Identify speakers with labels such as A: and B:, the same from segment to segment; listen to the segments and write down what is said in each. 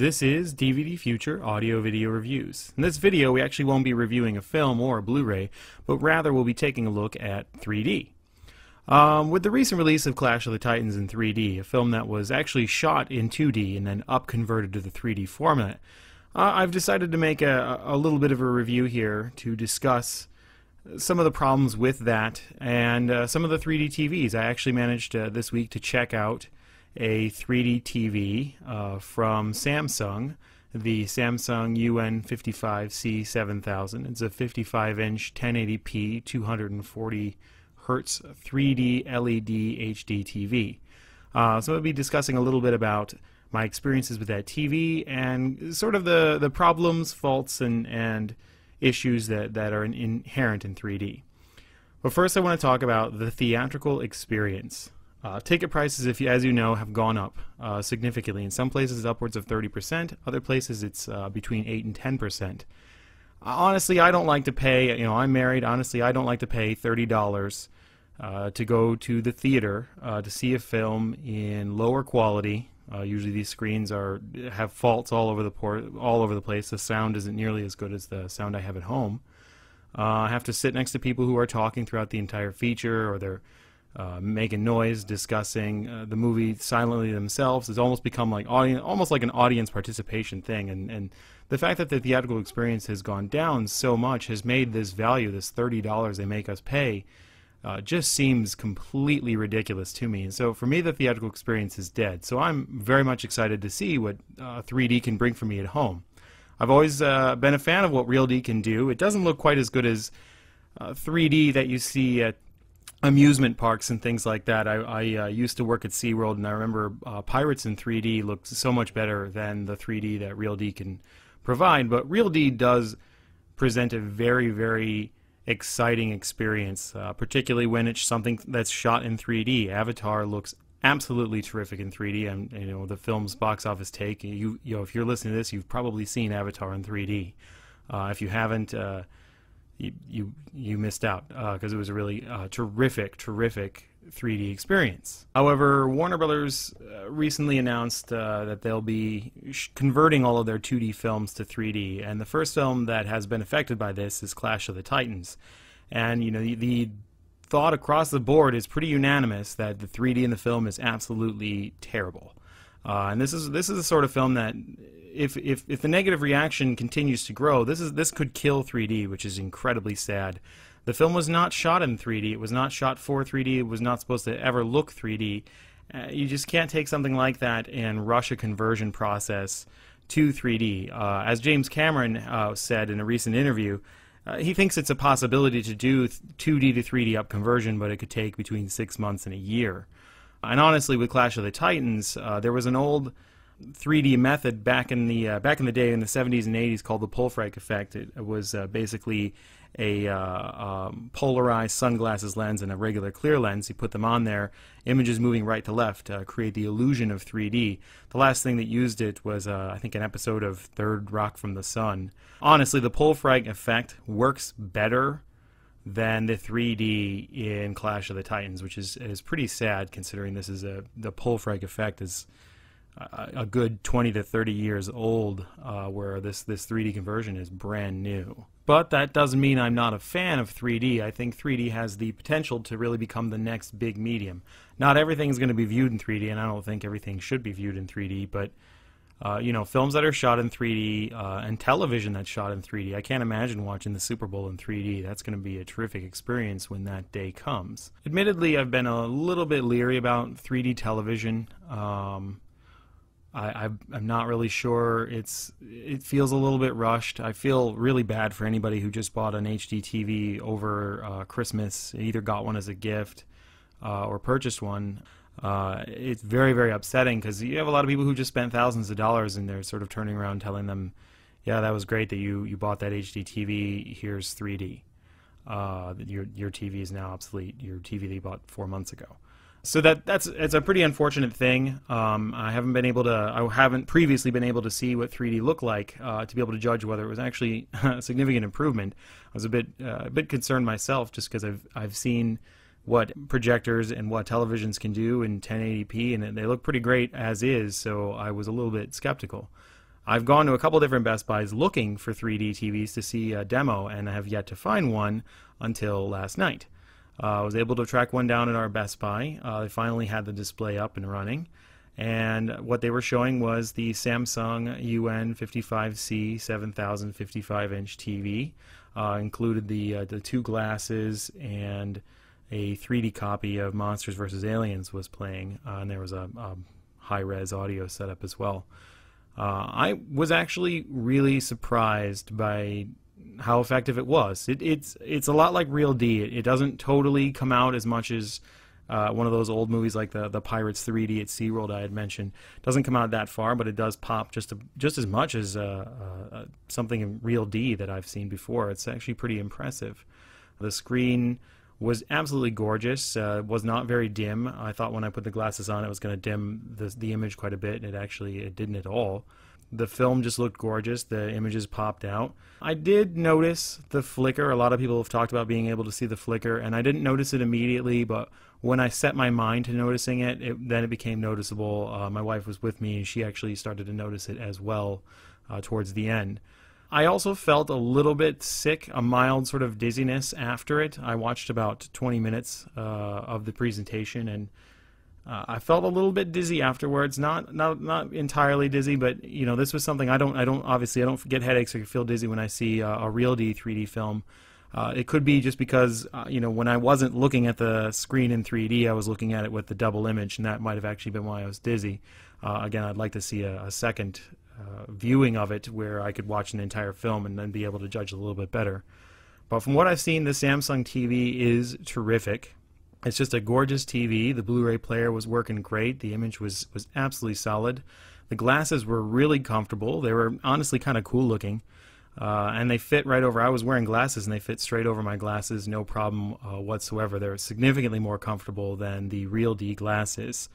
A: This is DVD Future Audio Video Reviews. In this video we actually won't be reviewing a film or a Blu-ray, but rather we'll be taking a look at 3D. With the recent release of Clash of the Titans in 3D, a film that was actually shot in 2D and then up-converted to the 3D format, I've decided to make a little bit of a review here to discuss some of the problems with that and some of the 3D TVs. I actually managed this week to check out a 3D TV from Samsung, the Samsung UN55C7000. It's a 55-inch 1080p 240 Hertz 3D LED HD TV. So I'll be discussing a little bit about my experiences with that TV and sort of the problems, faults, and issues that are inherent in 3D. But first I want to talk about the theatrical experience. Ticket prices, as you know, have gone up significantly. In some places upwards of 30%, other places it's between 8 and 10%. Honestly, I don't like to pay, I'm married, honestly I don't like to pay $30 to go to the theater to see a film in lower quality. Usually these screens have faults all over the place. The sound isn't nearly as good as the sound I have at home. I have to sit next to people who are talking throughout the entire feature, or they're making noise, discussing the movie silently themselves. It's almost become like almost like an audience participation thing. And the fact that the theatrical experience has gone down so much has made this value, this $30 they make us pay, just seems completely ridiculous to me. And so for me, the theatrical experience is dead. So I'm very much excited to see what 3D can bring for me at home. I've always been a fan of what RealD can do. It doesn't look quite as good as 3D that you see at amusement parks and things like that. I used to work at SeaWorld, and I remember Pirates in 3D looked so much better than the 3D that RealD can provide. But RealD does present a very, very exciting experience, particularly when it's something that's shot in 3D. Avatar looks absolutely terrific in 3D, and the film's box office take. If you're listening to this, you've probably seen Avatar in 3D. If you haven't, you missed out, because it was a really terrific 3D experience. However, Warner Brothers recently announced that they'll be converting all of their 2D films to 3D, and the first film that has been affected by this is Clash of the Titans. And the thought across the board is pretty unanimous that the 3D in the film is absolutely terrible. And this is the sort of film that if the negative reaction continues to grow, this could kill 3D, which is incredibly sad. The film was not shot in 3D. It was not shot for 3D. It was not supposed to ever look 3D. You just can't take something like that and rush a conversion process to 3D. As James Cameron said in a recent interview, he thinks it's a possibility to do 2D to 3D up conversion, but it could take between 6 months and a year. And honestly, with Clash of the Titans, there was an old 3D method back in the day in the 70s and 80s called the Pulfrike effect. It was basically a polarized sunglasses lens and a regular clear lens. You put them on there, images moving right to left create the illusion of 3D. The last thing that used it was, I think, an episode of Third Rock from the Sun. Honestly, the Pulfrike effect works better than the 3D in Clash of the Titans, which is pretty sad considering this is the Pulfrike effect is a good 20 to 30 years old, where this 3D conversion is brand new. But that doesn't mean I'm not a fan of 3D. I think 3D has the potential to really become the next big medium. Not everything is going to be viewed in 3D, and I don't think everything should be viewed in 3D, but films that are shot in 3D and television that's shot in 3D, I can't imagine watching the Super Bowl in 3D. That's going to be a terrific experience when that day comes. Admittedly, I've been a little bit leery about 3D television. I'm not really sure. It feels a little bit rushed. I feel really bad for anybody who just bought an HD TV over Christmas, either got one as a gift or purchased one. It's very, very upsetting because you have a lot of people who just spent thousands of dollars and they're sort of turning around telling them, yeah, that was great that you bought that HD TV, here's 3D. Your TV is now obsolete, your TV that you bought 4 months ago. So it's a pretty unfortunate thing. I haven't previously been able to see what 3D looked like to be able to judge whether it was actually a significant improvement. I was a bit concerned myself just because I've seen what projectors and what televisions can do in 1080p, and they look pretty great as is, so I was a little bit skeptical. I've gone to a couple different Best Buys looking for 3D TVs to see a demo, and I have yet to find one until last night. I was able to track one down at our Best Buy. They finally had the display up and running, and what they were showing was the Samsung UN55C 7055-inch TV. Included the two glasses, and a 3D copy of Monsters vs. Aliens was playing, and there was a high-res audio setup as well. I was actually really surprised by how effective it was. It's a lot like Real D. It doesn't totally come out as much as one of those old movies like the Pirates 3D at SeaWorld I had mentioned. It doesn't come out that far, but it does pop just as much as something in Real D that I've seen before. It's actually pretty impressive. The screen was absolutely gorgeous. Was not very dim. I thought when I put the glasses on it was going to dim the image quite a bit, and it didn't at all. The film just looked gorgeous. The images popped out. I did notice the flicker. A lot of people have talked about being able to see the flicker, and I didn't notice it immediately, but when I set my mind to noticing it, then it became noticeable. My wife was with me, and she actually started to notice it as well towards the end. I also felt a little bit sick, a mild sort of dizziness after it. I watched about 20 minutes of the presentation, and I felt a little bit dizzy afterwards. Not entirely dizzy, but you know, this was something I don't get headaches or feel dizzy when I see a Real D 3D film. It could be just because you know, when I wasn't looking at the screen in 3D, I was looking at it with the double image, and that might have actually been why I was dizzy. Again, I'd like to see a second viewing of it where I could watch an entire film and then be able to judge a little bit better. But from what I've seen, the Samsung TV is terrific. It's just a gorgeous TV. The Blu-ray player was working great. The image was absolutely solid. The glasses were really comfortable. They were honestly kind of cool looking. And they fit right over. I was wearing glasses, and they fit straight over my glasses, no problem whatsoever. They're significantly more comfortable than the Real D glasses,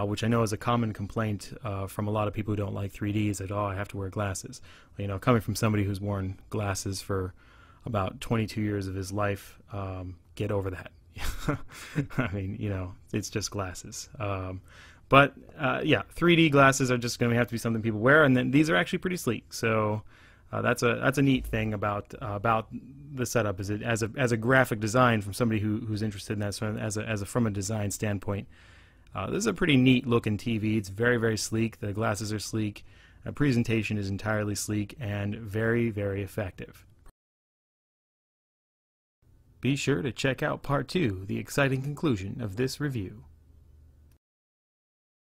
A: which I know is a common complaint from a lot of people who don't like 3Ds, that, oh, I have to wear glasses. You know, coming from somebody who's worn glasses for about 22 years of his life, get over that. I mean, you know, it's just glasses. But yeah, 3D glasses are just going to have to be something people wear, and then these are actually pretty sleek. So that's a neat thing about the setup, is it as a graphic design from somebody who's interested in that, so from a design standpoint. This is a pretty neat looking TV. It's very, very sleek. The glasses are sleek. The presentation is entirely sleek and very, very effective. Be sure to check out part 2, the exciting conclusion of this review.